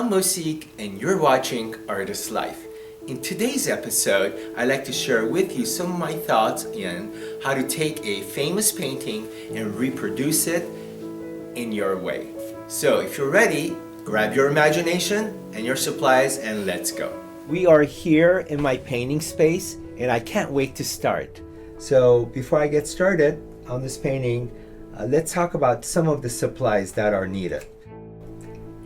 I'm Musik and you're watching Artist Life. In today's episode, I'd like to share with you some of my thoughts on how to take a famous painting and reproduce it in your way. So if you're ready, grab your imagination and your supplies and let's go. We are here in my painting space and I can't wait to start. So before I get started on this painting, let's talk about some of the supplies that are needed.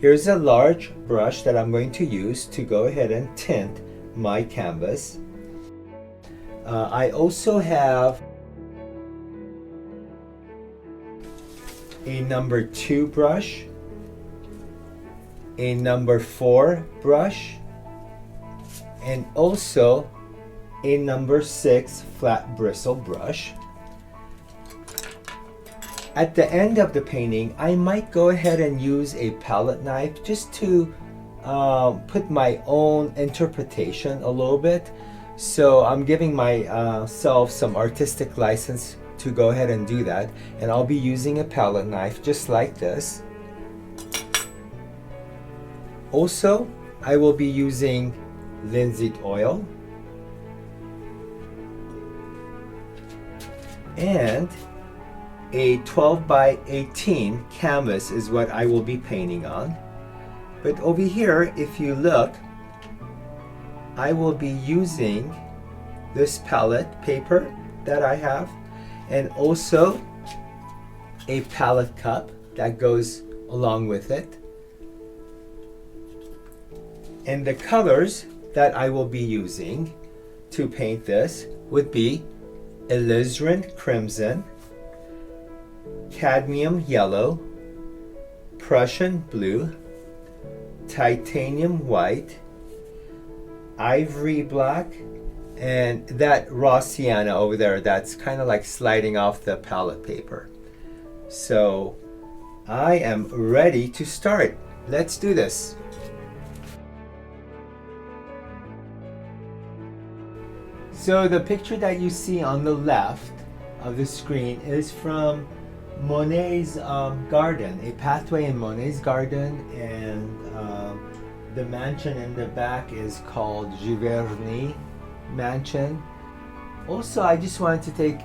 Here's a large brush that I'm going to use to go ahead and tint my canvas. I also have a number 2 brush, a number 4 brush, and also a number 6 flat bristle brush. At the end of the painting, I might go ahead and use a palette knife just to put my own interpretation a little bit. So I'm giving myself some artistic license to go ahead and do that. And I'll be using a palette knife just like this. Also, I will be using linseed oil. And a 12 by 18 canvas is what I will be painting on. But over here, if you look, I will be using this palette paper that I have and also a palette cup that goes along with it. And the colors that I will be using to paint this would be alizarin crimson, cadmium yellow, Prussian blue, titanium white, ivory black, and that raw sienna over there that's kind of like sliding off the palette paper. So I am ready to start. Let's do this. So the picture that you see on the left of the screen is from Monet's garden, a pathway in Monet's garden, and the mansion in the back is called Giverny mansion. Also, I just wanted to take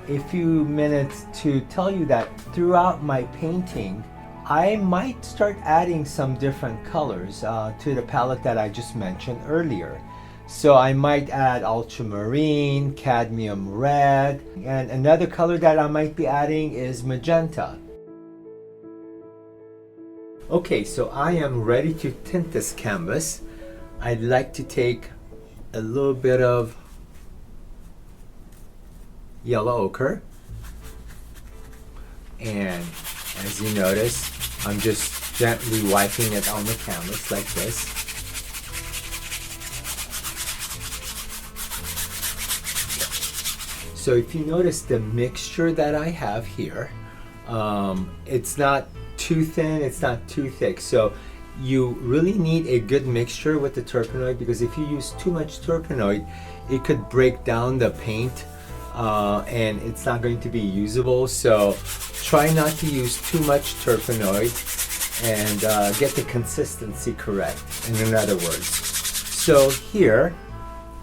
a few minutes to tell you that throughout my painting, I might start adding some different colors to the palette that I just mentioned earlier. So I might add ultramarine, cadmium red, and another color that I might be adding is magenta. Okay, so I am ready to tint this canvas. I'd like to take a little bit of yellow ochre, and as you notice, I'm just gently wiping it on the canvas like this. So if you notice the mixture that I have here, it's not too thin, it's not too thick. So you really need a good mixture with the turpenoid, because if you use too much turpenoid, it could break down the paint and it's not going to be usable. So try not to use too much turpenoid and get the consistency correct, in other words. So here,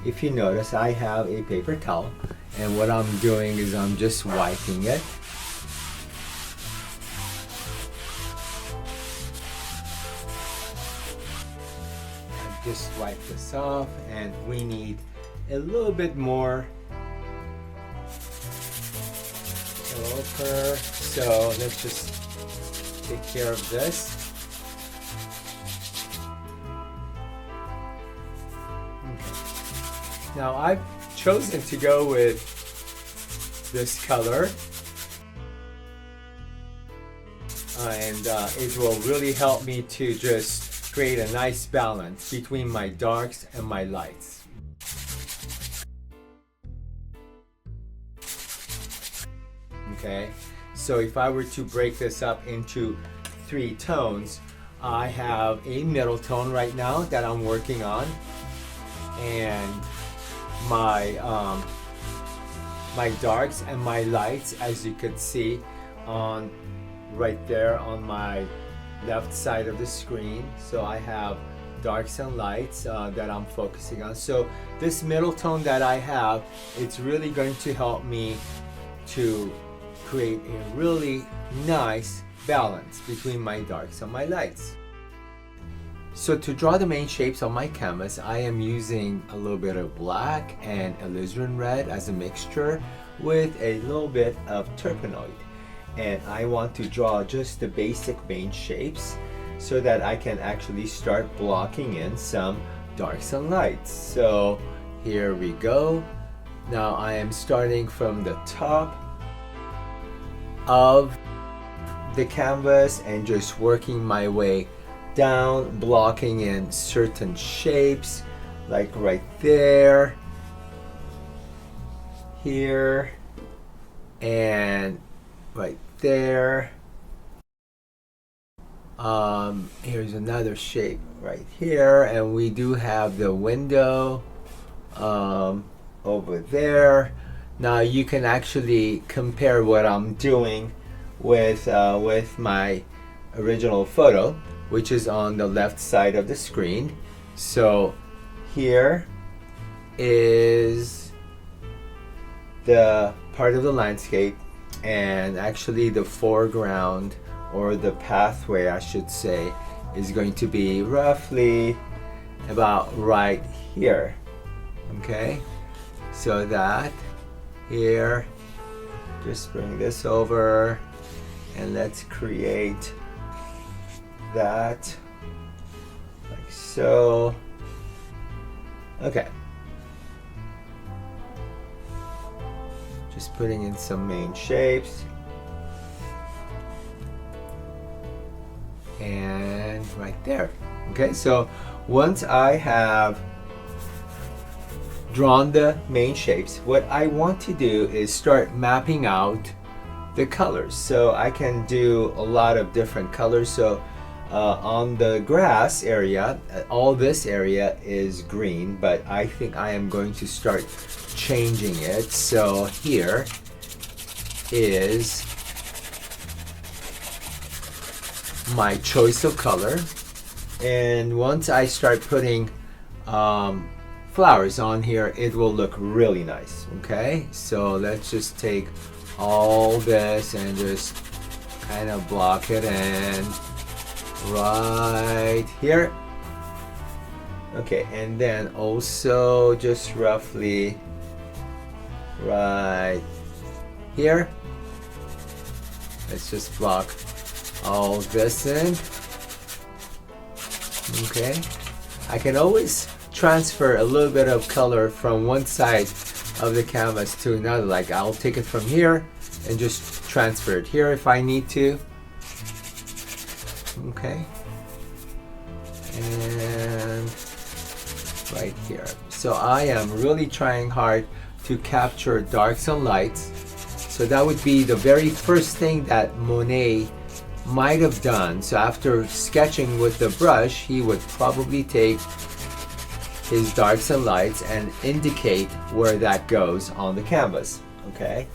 if you notice, I have a paper towel. And what I'm doing is I'm just wiping it. And just wipe this off, and we need a little bit more ochre. So let's just take care of this. Okay. Now I've chosen to go with this color, and it will really help me to just create a nice balance between my darks and my lights. Okay, so if I were to break this up into 3 tones, I have a middle tone right now that I'm working on, and my darks and my lights, as you could see on right there on my left side of the screen. So I have darks and lights that I'm focusing on. So this middle tone that I have, it's really going to help me to create a really nice balance between my darks and my lights. So to draw the main shapes on my canvas, I am using a little bit of black and alizarin red as a mixture with a little bit of turpenoid. And I want to draw just the basic main shapes so that I can actually start blocking in some darks and lights. So here we go. Now I am starting from the top of the canvas and just working my way down, blocking in certain shapes, like right there, here, and right there. Here's another shape right here, and we do have the window over there. Now you can actually compare what I'm doing with my original photo, which is on the left side of the screen. So here is the part of the landscape, and actually the foreground, or the pathway I should say, is going to be roughly about right here. Okay, so that here, just bring this over and let's create that like so. Okay, just putting in some main shapes, and right there. Okay, so once I have drawn the main shapes, what I want to do is start mapping out the colors. So I can do a lot of different colors. So on the grass area, all this area is green, but I think I am going to start changing it. So here is my choice of color, and once I start putting flowers on here, it will look really nice. Okay, so let's just take all this and just kind of block it in right here. Okay, and then also just roughly right here. Let's just block all this in. Okay, I can always transfer a little bit of color from one side of the canvas to another. Like I'll take it from here and just transfer it here if I need to. Okay, and right here. So I am really trying hard to capture darks and lights. So that would be the very first thing that Monet might have done. So after sketching with the brush, he would probably take his darks and lights and indicate where that goes on the canvas. Okay,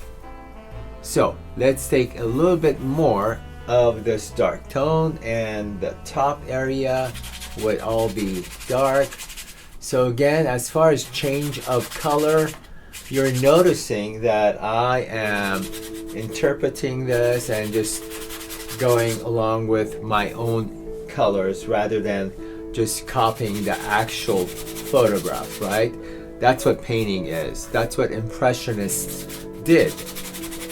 so let's take a little bit more of this dark tone, and the top area would all be dark. So again, as far as change of color, you're noticing that I am interpreting this and just going along with my own colors rather than just copying the actual photograph, right? That's what painting is. That's what Impressionists did,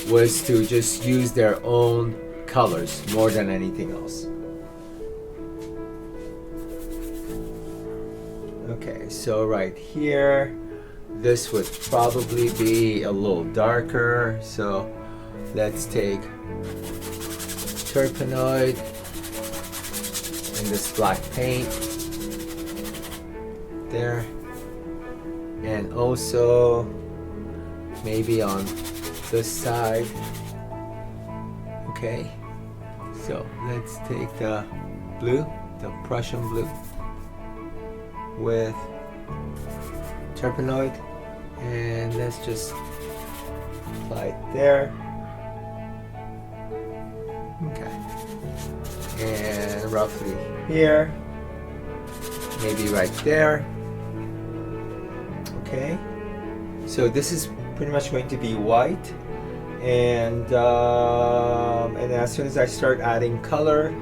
was to just use their own colors more than anything else. Okay, so right here, this would probably be a little darker. So let's take turpenoid in this black paint there, and also maybe on this side. Okay, so let's take the blue, the Prussian blue, with turpenoid, and let's just apply it there. Okay, and roughly here, maybe right there. Okay, so this is pretty much going to be white, and as soon as I start adding color,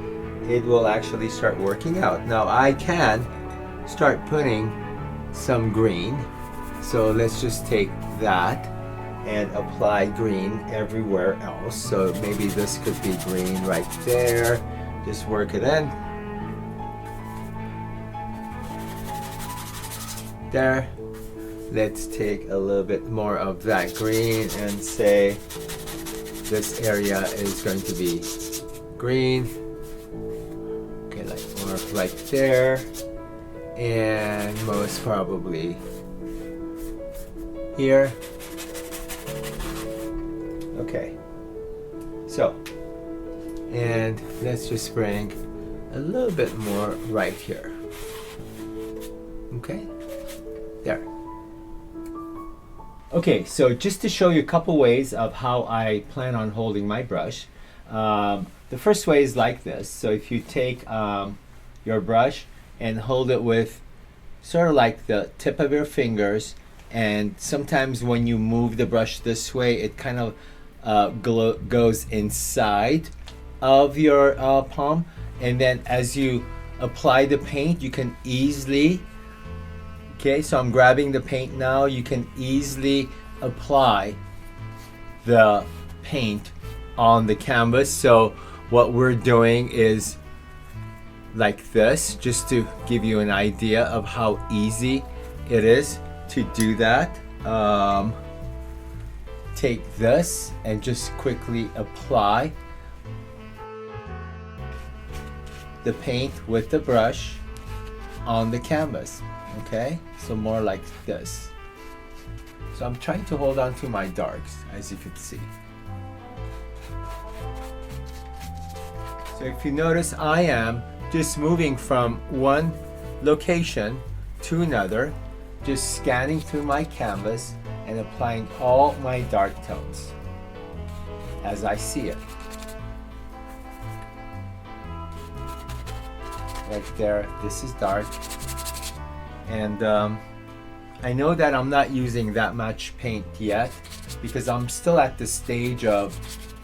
it will actually start working out. Now I can start putting some green, so let's just take that and apply green everywhere else. So maybe this could be green right there. Just work it in. There. Let's take a little bit more of that green and say this area is going to be green. Okay, like more like there. And most probably here. Okay, so, and let's just bring a little bit more right here. Okay, there. Okay, so just to show you a couple ways of how I plan on holding my brush. The first way is like this. So if you take your brush and hold it with sort of like the tip of your fingers, and sometimes when you move the brush this way, it kind of goes inside of your palm, and then as you apply the paint, you can easily, okay, so I'm grabbing the paint now, you can easily apply the paint on the canvas. So what we're doing is like this, just to give you an idea of how easy it is to do that. Take this and just quickly apply the paint with the brush on the canvas. Okay, so more like this. So I'm trying to hold on to my darks, as you can see. So if you notice, I am just moving from one location to another, just scanning through my canvas and applying all my dark tones as I see it. Right there, this is dark. And I know that I'm not using that much paint yet because I'm still at the stage of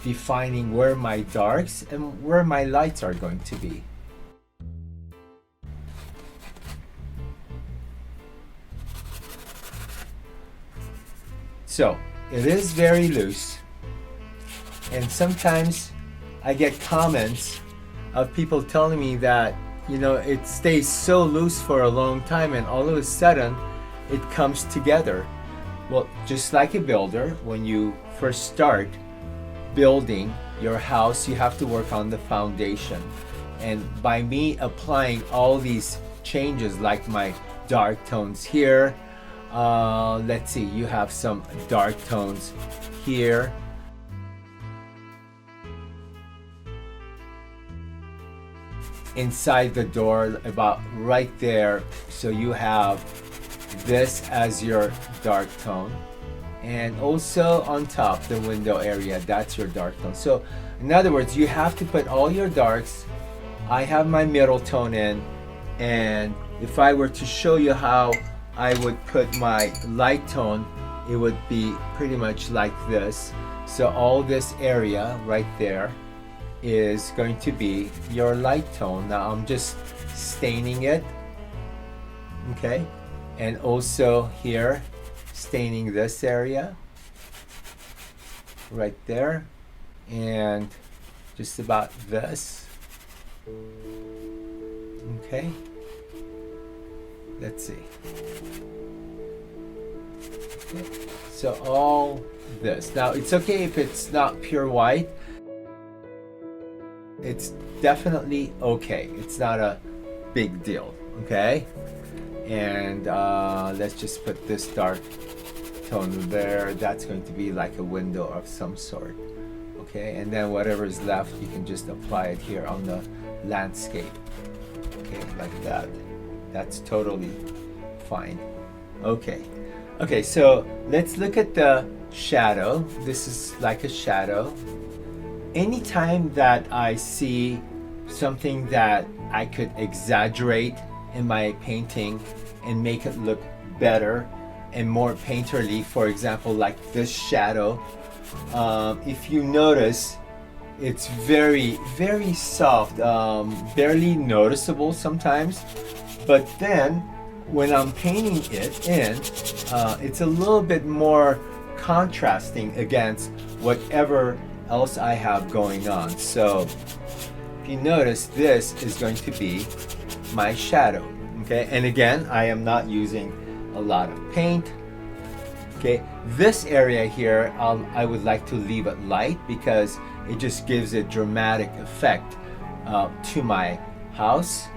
defining where my darks and where my lights are going to be. So it is very loose, and sometimes I get comments of people telling me that, you know, it stays so loose for a long time and all of a sudden it comes together. Well, just like a builder, when you first start building your house, you have to work on the foundation. And by me applying all these changes, like my dark tones here, let's see, you have some dark tones here, inside the door about right there, so you have this as your dark tone, and also on top the window area, that's your dark tone. So in other words, you have to put all your darks. I have my middle tone in, and if I were to show you how I would put my light tone, it would be pretty much like this. So all this area right there is going to be your light tone. Now I'm just staining it, okay, and also here staining this area right there, and just about this. Okay, let's see. Okay. So all this. Now it's okay if it's not pure white. It's definitely okay. It's not a big deal. Okay. And let's just put this dark tone there. That's going to be like a window of some sort. Okay. And then whatever is left, you can just apply it here on the landscape. Okay, like that. That's totally fine. Okay. Okay, so let's look at the shadow. This is like a shadow. Anytime that I see something that I could exaggerate in my painting and make it look better and more painterly. For example, like this shadow. If you notice, it's very, very soft, barely noticeable sometimes. But then when I'm painting it in, it's a little bit more contrasting against whatever else I have going on. So if you notice, this is going to be my shadow. Okay, and again, I am not using a lot of paint. Okay, this area here, I would like to leave it light because it just gives a dramatic effect to my house.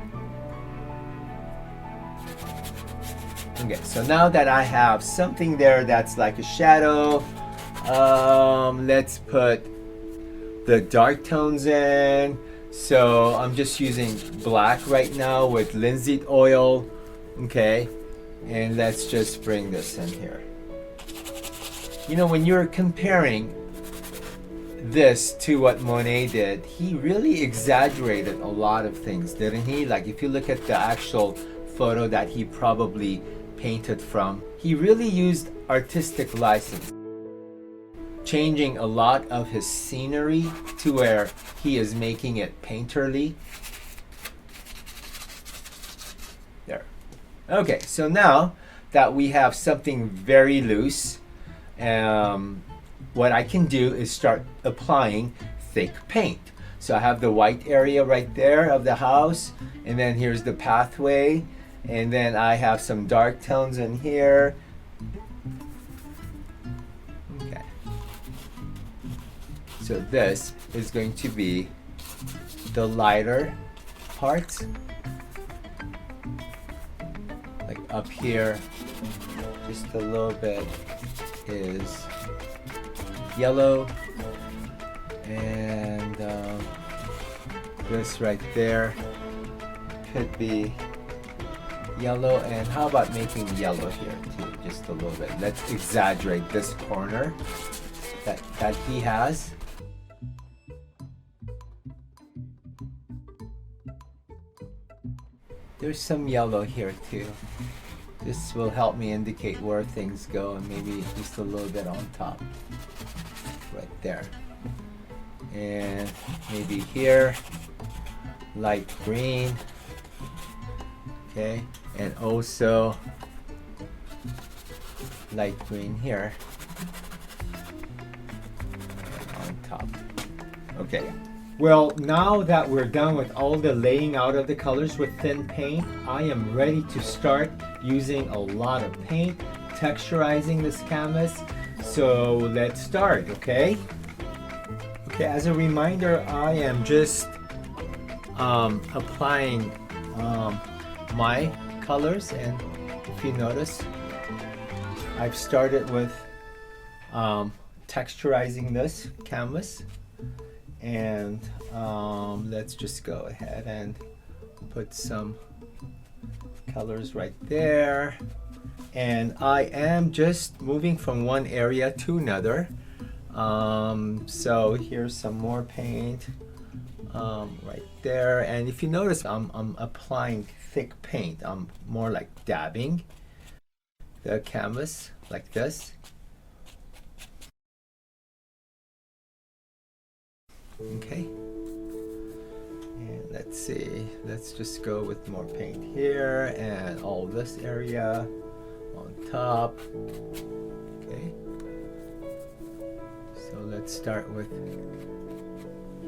Okay, so now that I have something there that's like a shadow, let's put the dark tones in. So I'm just using black right now with linseed oil. Okay, and let's just bring this in here. You know, when you're comparing this to what Monet did, he really exaggerated a lot of things, didn't he? Like if you look at the actual photo that he probably painted from, he really used artistic license, changing a lot of his scenery to where he is making it painterly. There. Okay, so now that we have something very loose, what I can do is start applying thick paint. So I have the white area right there of the house, and then here's the pathway, and then I have some dark tones in here. Okay. So this is going to be the lighter parts. Like up here, just a little bit is yellow, and this right there could be yellow. And how about making yellow here too, just a little bit. Let's exaggerate this corner that he has. There's some yellow here too. This will help me indicate where things go, and maybe just a little bit on top right there, and maybe here light green. Okay, and also light green here and on top. Okay, well, now that we're done with all the laying out of the colors with thin paint, I am ready to start using a lot of paint, texturizing this canvas. So let's start, okay? Okay, as a reminder, I am just applying my colors, and if you notice, I've started with texturizing this canvas, and let's just go ahead and put some colors right there. And I am just moving from one area to another. So here's some more paint right there. And if you notice, I'm applying thick paint. I'm more like dabbing the canvas like this. Okay. And let's see, let's just go with more paint here and all this area on top. Okay. So let's start with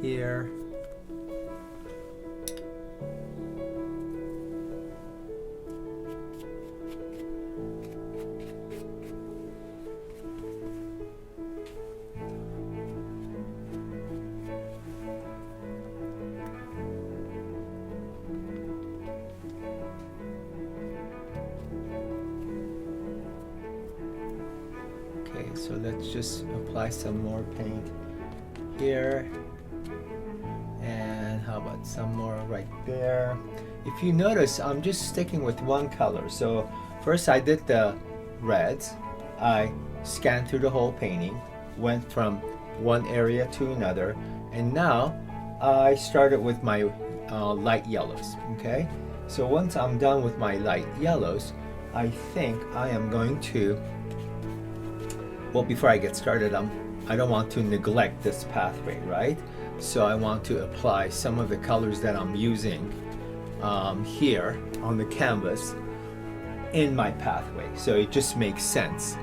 here. So let's just apply some more paint here, and how about some more right there. If you notice, I'm just sticking with one color. So first I did the reds. I scanned through the whole painting, went from one area to another, and now I started with my light yellows, okay? So once I'm done with my light yellows, I think I am going to, well, before I get started, I don't want to neglect this pathway, right? So I want to apply some of the colors that I'm using here on the canvas in my pathway. So it just makes sense,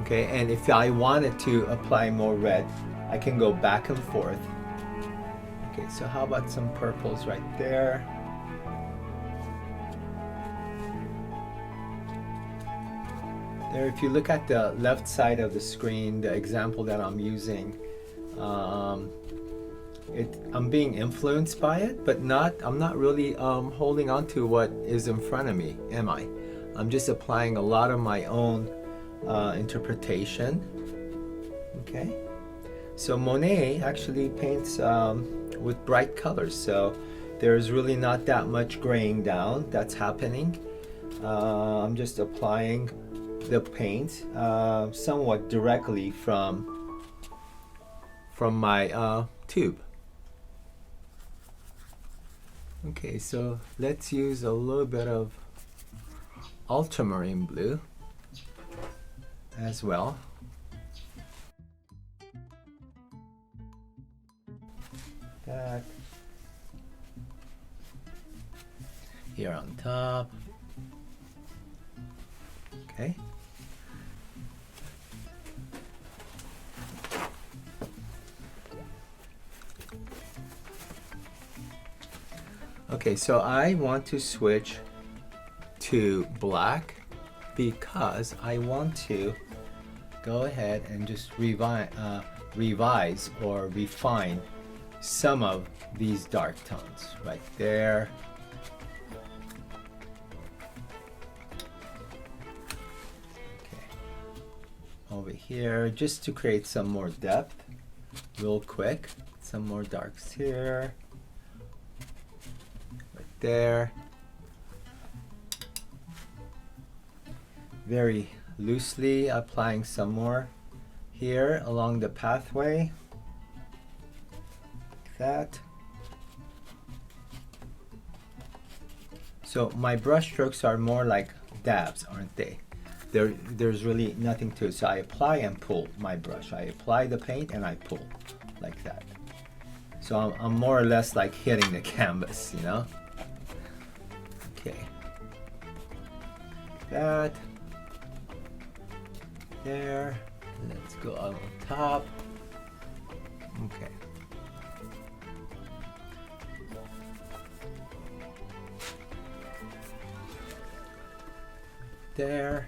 okay? And if I wanted to apply more red, I can go back and forth. Okay, so how about some purples right there? There, if you look at the left side of the screen, the example that I'm using, I'm being influenced by it, but I'm not really holding on to what is in front of me, am I? I'm just applying a lot of my own interpretation. Okay, so Monet actually paints with bright colors, so there's really not that much graying down that's happening. I'm just applying the paint somewhat directly from my tube. Okay, so let's use a little bit of ultramarine blue as well. That here on top. Okay. Okay, so I want to switch to black because I want to go ahead and just revise or refine some of these dark tones right there. Okay, over here, just to create some more depth real quick. Some more darks here. There, very loosely applying some more here along the pathway, like that. So my brush strokes are more like dabs, aren't they? There's really nothing to it. So I apply and pull my brush. I apply the paint and I pull like that. So I'm more or less like hitting the canvas, you know? Okay, that, there, let's go on top. Okay. There.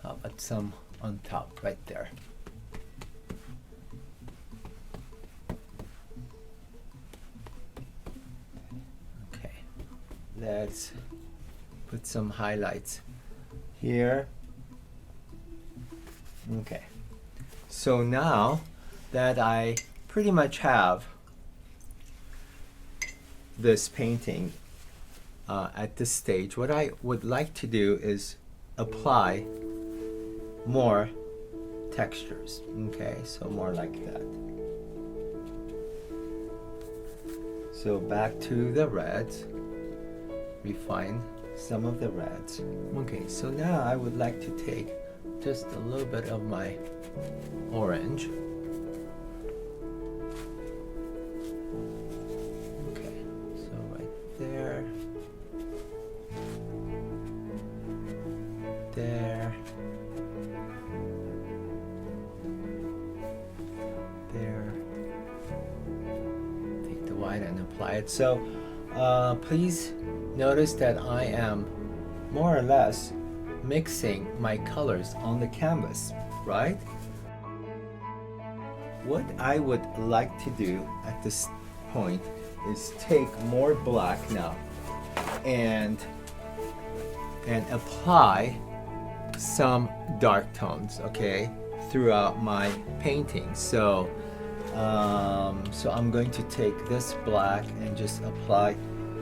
How about some on top right there? Let's put some highlights here. Okay, so now that I pretty much have this painting at this stage, what I would like to do is apply more textures. Okay, so more like that. So back to the reds. Refine some of the reds. Okay, so now I would like to take just a little bit of my orange. Okay, so right there, there, there. Take the white and apply it. So please notice that I am more or less mixing my colors on the canvas, right? What I would like to do at this point is take more black now and apply some dark tones, okay, throughout my painting. So I'm going to take this black and just apply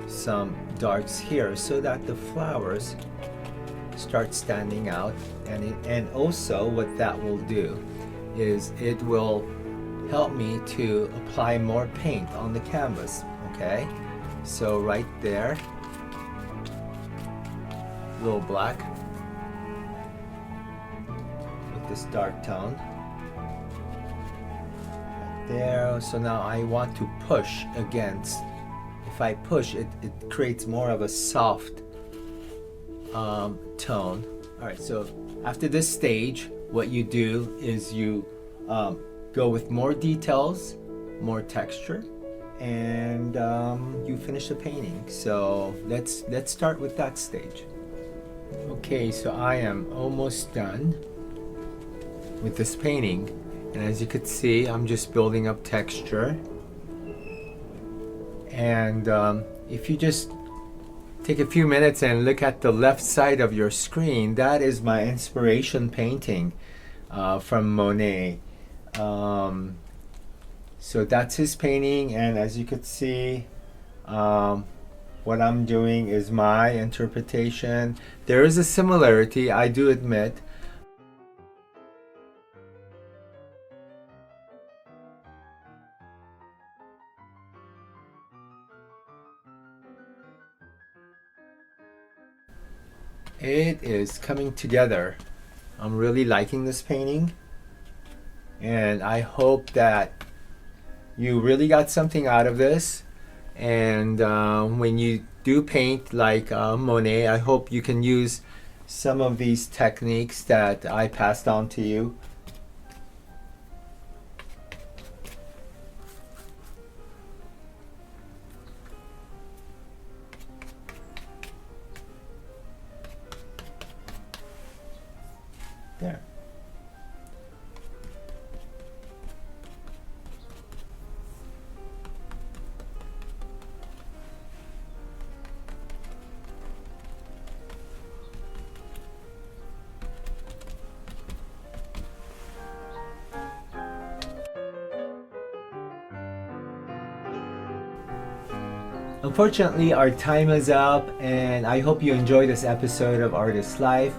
some darks here so that the flowers start standing out, and also what that will do is it will help me to apply more paint on the canvas. Okay, so right there, a little black with this dark tone. Right there. So now I want to push against. If I push, it creates more of a soft tone. Alright, so after this stage, what you do is you go with more details, more texture, and you finish the painting. So let's start with that stage. Okay, so I am almost done with this painting, and as you could see, I'm just building up texture. And if you just take a few minutes and look at the left side of your screen, that is my inspiration painting from Monet. So that's his painting, and as you could see, what I'm doing is my interpretation. There is a similarity, I do admit. It is coming together. I'm really liking this painting, and I hope that you really got something out of this. And when you do paint like Monet, I hope you can use some of these techniques that I passed on to you. There. Unfortunately, our time is up, and I hope you enjoyed this episode of Artist Life,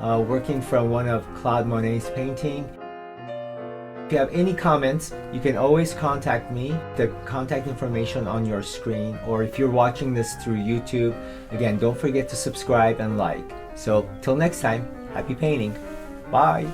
working from one of Claude Monet's painting. If you have any comments, you can always contact me. The contact information on your screen, or if you're watching this through YouTube, again, don't forget to subscribe and like. So till next time, happy painting. Bye.